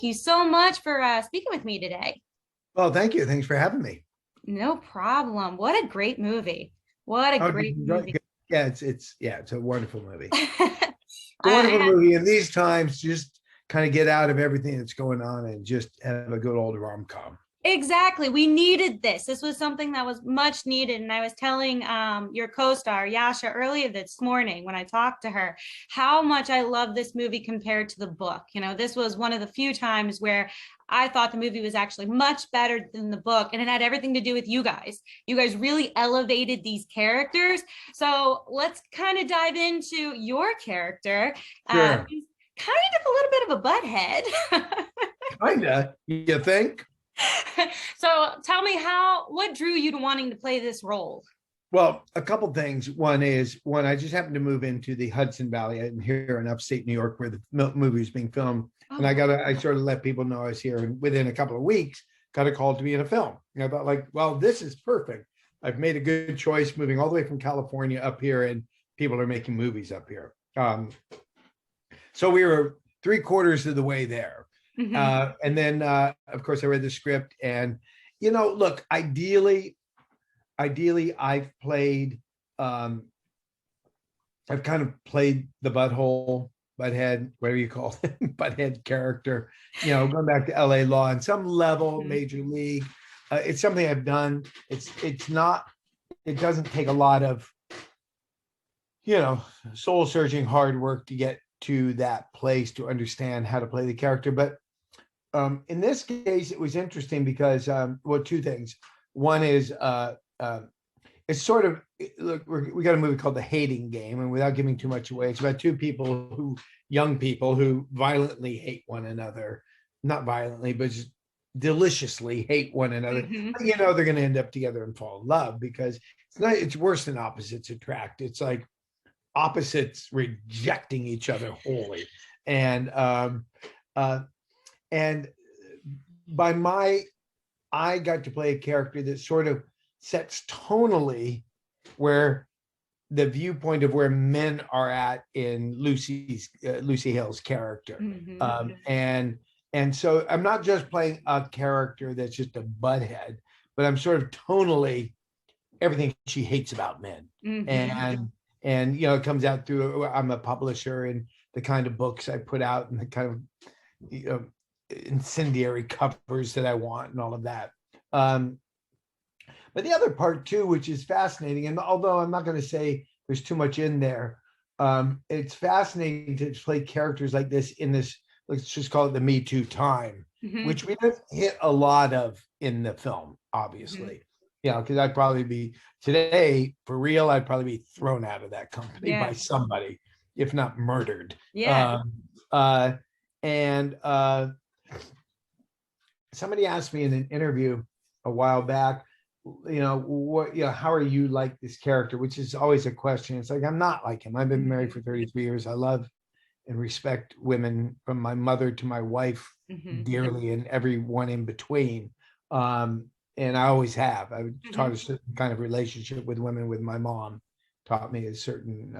you so much for speaking with me today. Well, thank you. Thanks for having me. No problem. What a great movie. What a Oh, did great you enjoy movie. it? Yeah, it's a wonderful movie. It's a wonderful I movie. In these times, just kind of get out of everything that's going on and just have a good old rom-com. Exactly. We needed this. This was something that was much needed. And I was telling your co-star Yasha earlier this morning when I talked to her how much I love this movie compared to the book. You know, this was one of the few times where I thought the movie was actually much better than the book, and it had everything to do with you guys. You guys really elevated these characters. So let's kind of dive into your character. Sure. He's kind of a little bit of a butthead. Kinda. You think? So tell me what drew you to wanting to play this role? Well, a couple things. One, I just happened to move into the Hudson Valley and here in upstate New York where the movie is being filmed. And Oh, I sort of let people know I was here, and within a couple of weeks, got a call to be in a film. And I thought, like, well, this is perfect. I've made a good choice moving all the way from California up here, and people are making movies up here. So we were three-quarters of the way there. mhm. And then, of course, I read the script, and look, ideally, um, I've kind of played the butthead, whatever you call it, butthead character. Going back to L.A. Law on some level, Mhm. Major League. It's something I've done. It's not. It doesn't take a lot of soul searching hard work to get to that place to understand how to play the character. But in this case, it was interesting because, well, two things. One is it's sort of, look, we got a movie called The Hating Game, and without giving too much away, it's about young people who violently hate one another. Not violently, but just deliciously hate one another. Mhm. But, they're going to end up together and fall in love because it's worse than opposites attract. It's like opposites rejecting each other wholly. Uh, and by my I got to play a character that sort of sets tonally where the viewpoint of where men are at in Lucy Hale's character. Mhm. And so I'm not just playing a character that's just a butthead, but I'm sort of tonally everything she hates about men. Mhm. And it comes out through, I'm a publisher, and the kind of books I put out and the kind of you know, incendiary covers that I want and all of that. Um, but the other part too, which is fascinating, and although I'm not going to say there's too much in there, it's fascinating to play characters like this in this, let's just call it the Me Too time, Mhm. which we didn't hit a lot of in the film, Mhm. obviously. Because I'd probably be today for real. I'd probably be thrown out of that company by Yeah. somebody, if not murdered. Yeah. Um, uh, and Somebody asked me in an interview a while back, how are you like this character? Which is always a question. It's like, I'm not like him. I've been married Mhm. for 33 years. I love and respect women from my mother to my wife Mhm. dearly, and everyone in between. And I always have. I taught Mhm. a certain kind of relationship with women with my mom, taught me a certain,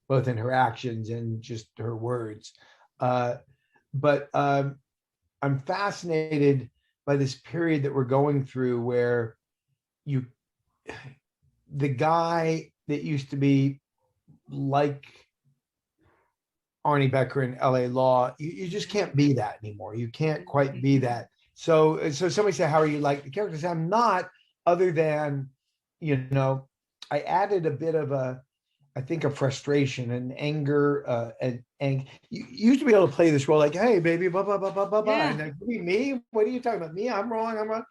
both in her actions and just her words. But I'm fascinated by this period that we're going through where you, the guy that used to be like Arnie Becker in LA Law, you just can't be that anymore. You can't quite be Mhm. that. So somebody said, how are you like the characters? I'm not, other than, I added a bit of I think a frustration and anger, and you used to be able to play this role like, hey, baby, blah, blah, blah, blah, blah, blah. Yeah. And like, me? What are you talking about? Me? I'm wrong. I'm wrong.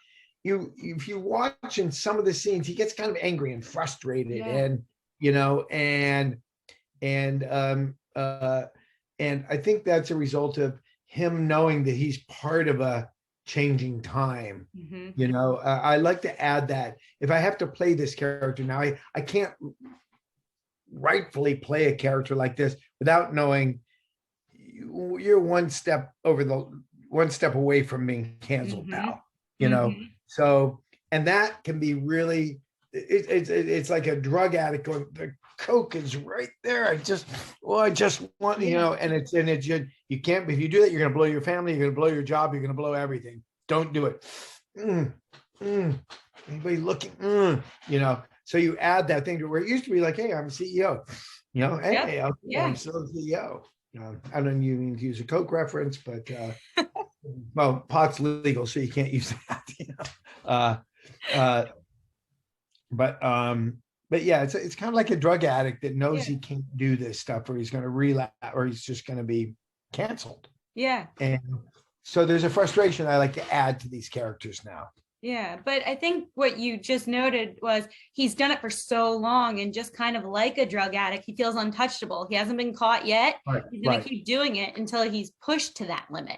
If you watch in some of the scenes, he gets kind of angry and frustrated, Yeah. and, you know, and, and I think that's a result of him knowing that he's part of a changing time. Mhm. I like to add that if I have to play this character now, I can't rightfully play a character like this without knowing you're one step away from being canceled, Mhm. pal. You know, Mhm. so and that can be really it's like a drug addict going. Coke is right there. I just want, and you can't, if you do that, you're going to blow your family, you're going to blow your job, you're going to blow everything. Don't do it. Anybody looking, so you add that thing to where it used to be like, hey, I'm a CEO, hey, I'm still a CEO. I don't even use a Coke reference, but well, pot's legal, so you can't use that. But yeah, it's kind of like a drug addict that knows he can't do this stuff, or he's going to relapse, or he's just going to be canceled. Yeah. And so there's a frustration I like to add to these characters now. Yeah, but I think what you just noted was he's done it for so long, and just kind of like a drug addict, he feels untouchable. He hasn't been caught yet. Right, he's going to keep doing it until he's pushed to that limit.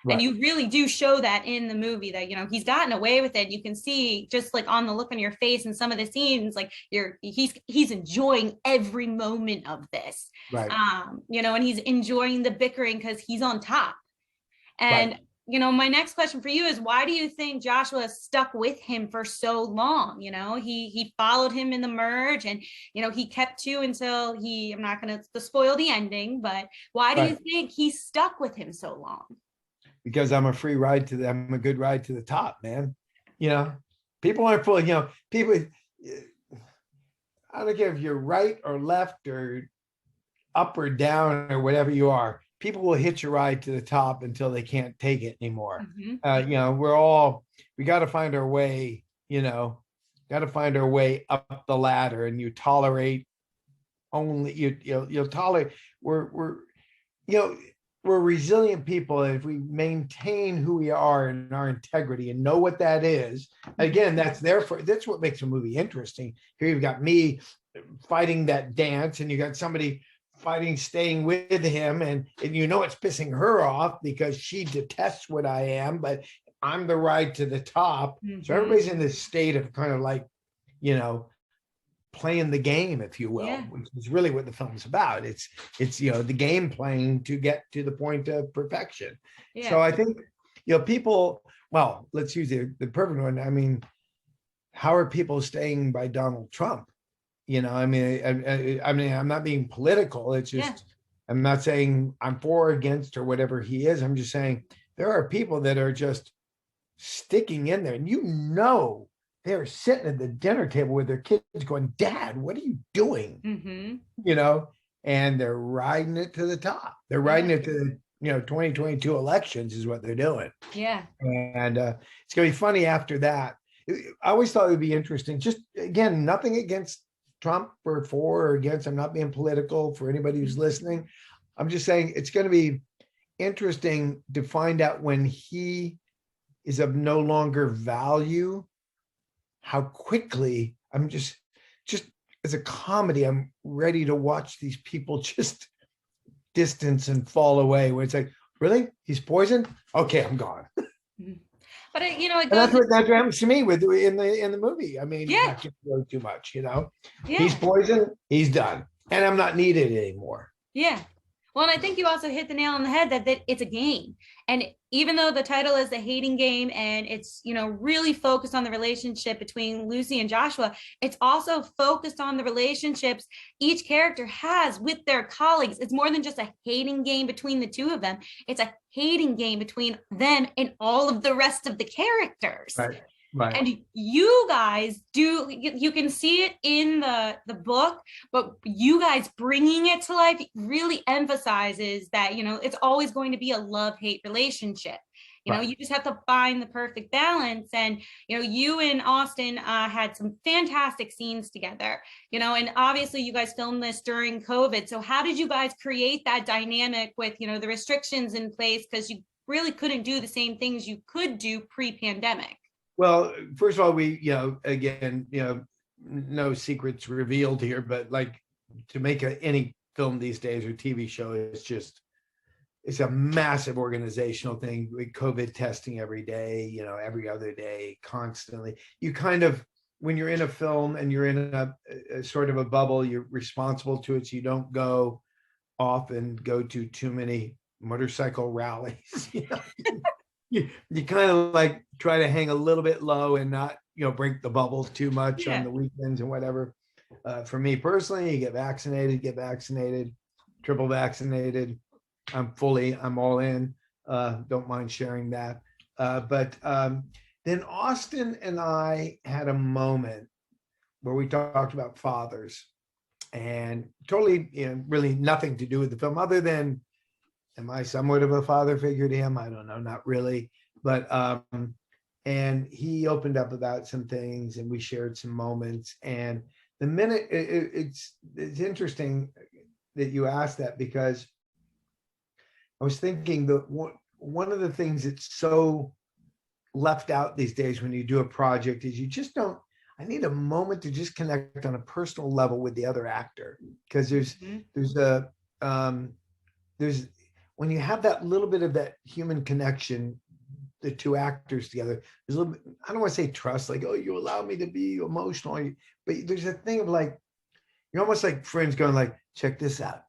Right. And you really do show that in the movie, that, he's gotten away with it. You can see just like on the look on your face in some of the scenes, like he's enjoying every moment of this. Right. And he's enjoying the bickering because he's on top. And Right. My next question for you is, why do you think Joshua stuck with him for so long? He followed him in the merge, and, he kept to until I'm not going to spoil the ending, but why do you think he stuck with him so long? Because I'm a good ride to the top, man. People aren't full, people, I don't care if you're right or left or up or down or whatever you are. People will hitch a ride to the top until they can't take it anymore. Mm-hmm. We got to find our way, up the ladder, and you tolerate you'll tolerate, we're resilient people if we maintain who we are and our integrity and know what that is. Again, that's what makes a movie interesting. Here you've got me fighting that dance, and you got somebody fighting, staying with him, and it's pissing her off because she detests what I am, but I'm the ride to the top. Mm-hmm. So everybody's in this state of kind of like, playing the game, if you will, which is really what the film's about. It's the game playing to get to the point of perfection. Yeah. So I think people, well, let's use the perfect one. I mean, how are people staying by Donald Trump? I'm not being political. It's just, I'm not saying I'm for or against or whatever he is. I'm just saying there are people that are just sticking in there, and they're sitting at the dinner table with their kids going, Dad, what are you doing? Mm-hmm. And they're riding it to the top. They're riding it to the 2022 elections is what they're doing. Yeah. And it's going to be funny after that. I always thought it would be interesting. Just, again, nothing against Trump or for or against. I'm not being political for anybody who's listening. I'm just saying it's going to be interesting to find out when he is of no longer value, how quickly I'm just as a comedy, I'm ready to watch these people just distance and fall away, where it's like, really? He's poisoned? Okay, I'm gone. But it goes, that's what happens to me in the movie. I mean, not to go too much, He's poisoned, he's done. And I'm not needed anymore. Yeah. Well, and I think you also hit the nail on the head that it's a game. And even though the title is The Hating Game, and it's, really focused on the relationship between Lucy and Joshua, it's also focused on the relationships each character has with their colleagues. It's more than just a hating game between the two of them. It's a hating game between them and all of the rest of the characters. Right. Right. And you guys you can see it in the book, but you guys bringing it to life really emphasizes that, it's always going to be a love-hate relationship. You just have to find the perfect balance. And, you and Austin had some fantastic scenes together, and obviously you guys filmed this during COVID. So how did you guys create that dynamic with, the restrictions in place? Because you really couldn't do the same things you could do pre-pandemic. Well, first of all, we, again, no secrets revealed here, but like to make any film these days or TV show, it's a massive organizational thing with COVID testing every day, every other day, constantly. You kind of, when you're in a film and you're in a sort of a bubble, you're responsible to it. So you don't go off and go to too many motorcycle rallies, You kind of like try to hang a little bit low and not, break the bubble too much on the weekends and whatever. For me personally, you get vaccinated, triple vaccinated. I'm all in. Don't mind sharing that. But then Austin and I had a moment where we talked about fathers, and totally, really nothing to do with the film other than, am I somewhat of a father figure to him? I don't know, not really. But and he opened up about some things, and we shared some moments. And the minute it's interesting that you asked that, because I was thinking that one of the things that's so left out these days when you do a project is you just don't. I need a moment to just connect on a personal level with the other actor, because there's a there's when you have that little bit of that human connection, the two actors together, there's a little bit, I don't want to say trust, like, oh, you allow me to be emotional, but there's a thing of like, you're almost like friends going like, check this out.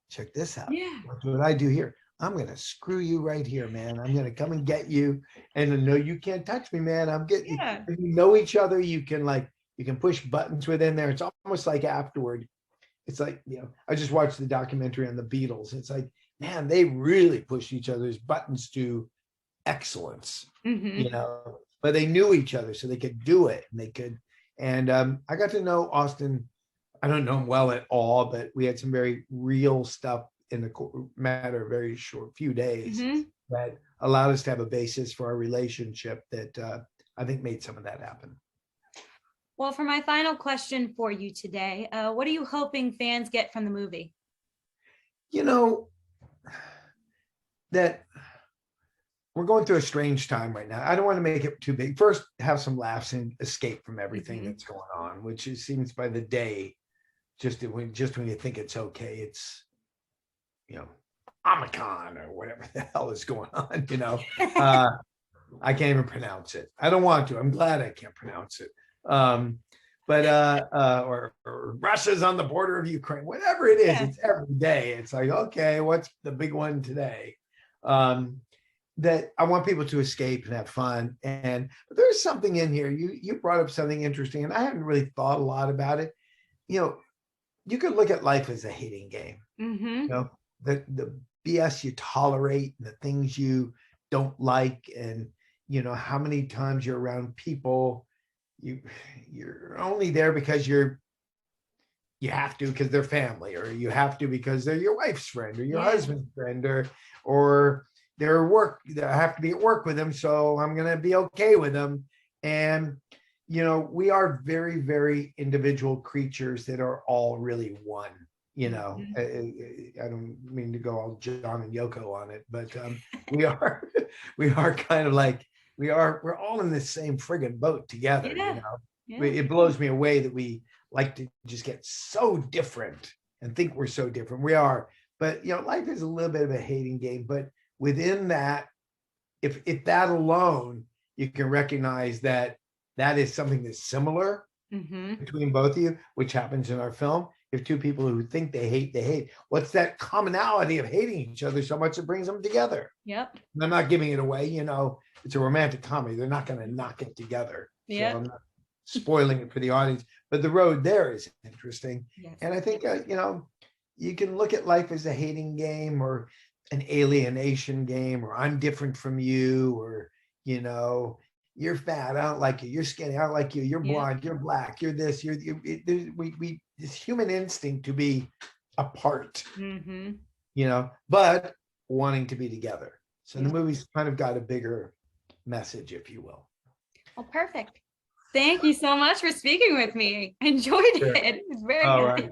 Yeah. Watch what I do here. I'm going to screw you right here, man. I'm going to come and get you. And no, you can't touch me, man. I'm getting, Yeah. if you know each other, you can push buttons within there. It's almost like afterward. It's like, I just watched the documentary on the Beatles. It's like, man, they really pushed each other's buttons to excellence, but they knew each other, so they could do it, and I got to know Austin. I don't know him well at all, but we had some very real stuff in the matter of very short few days that allowed us to have a basis for our relationship that I think made some of that happen. Well, for my final question for you today, what are you hoping fans get from the movie? That we're going through a strange time right now. I don't want to make it too big. First, have some laughs and escape from everything that's going on, which it seems by the day, just when you think it's okay, it's, Omicron or whatever the hell is going on. I can't even pronounce it. I don't want to. I'm glad I can't pronounce it. Or Russia's on the border of Ukraine, whatever it is, it's every day. It's like, okay, what's the big one today? That I want people to escape and have fun. But there's something in here. You brought up something interesting, and I haven't really thought a lot about it. You could look at life as a hating game. The BS you tolerate, and the things you don't like, and how many times you're around people you're only there because you have to because they're family, or you have to because they're your wife's friend or your husband's friend, or their work. I have to be at work with them, so I'm going to be okay with them. And we are very, very individual creatures that are all really one. I don't mean to go all John and Yoko on it, but we are kind of like we're all in the same friggin' boat together. It blows me away that we like to just get so different and think we're so different. We are, but life is a little bit of a hating game. But within that, if that alone, you can recognize that is something that's similar between both of you, which happens in our film. If two people who think they hate, what's that commonality of hating each other so much it brings them together? Yep. And I'm not giving it away. It's a romantic comedy. They're not going to knock it together. Yeah. So I'm not spoiling it for the audience. But the road there is interesting. Yes. And I think, you can look at life as a hating game, or an alienation game, or I'm different from you, or, you're fat, I don't like you. You're skinny, I don't like you. You're blonde, you're black, you're this, we this human instinct to be apart, but wanting to be together. So the movie's kind of got a bigger message, if you will. Well, perfect. Thank you so much for speaking with me. I enjoyed it. It was very good. Right.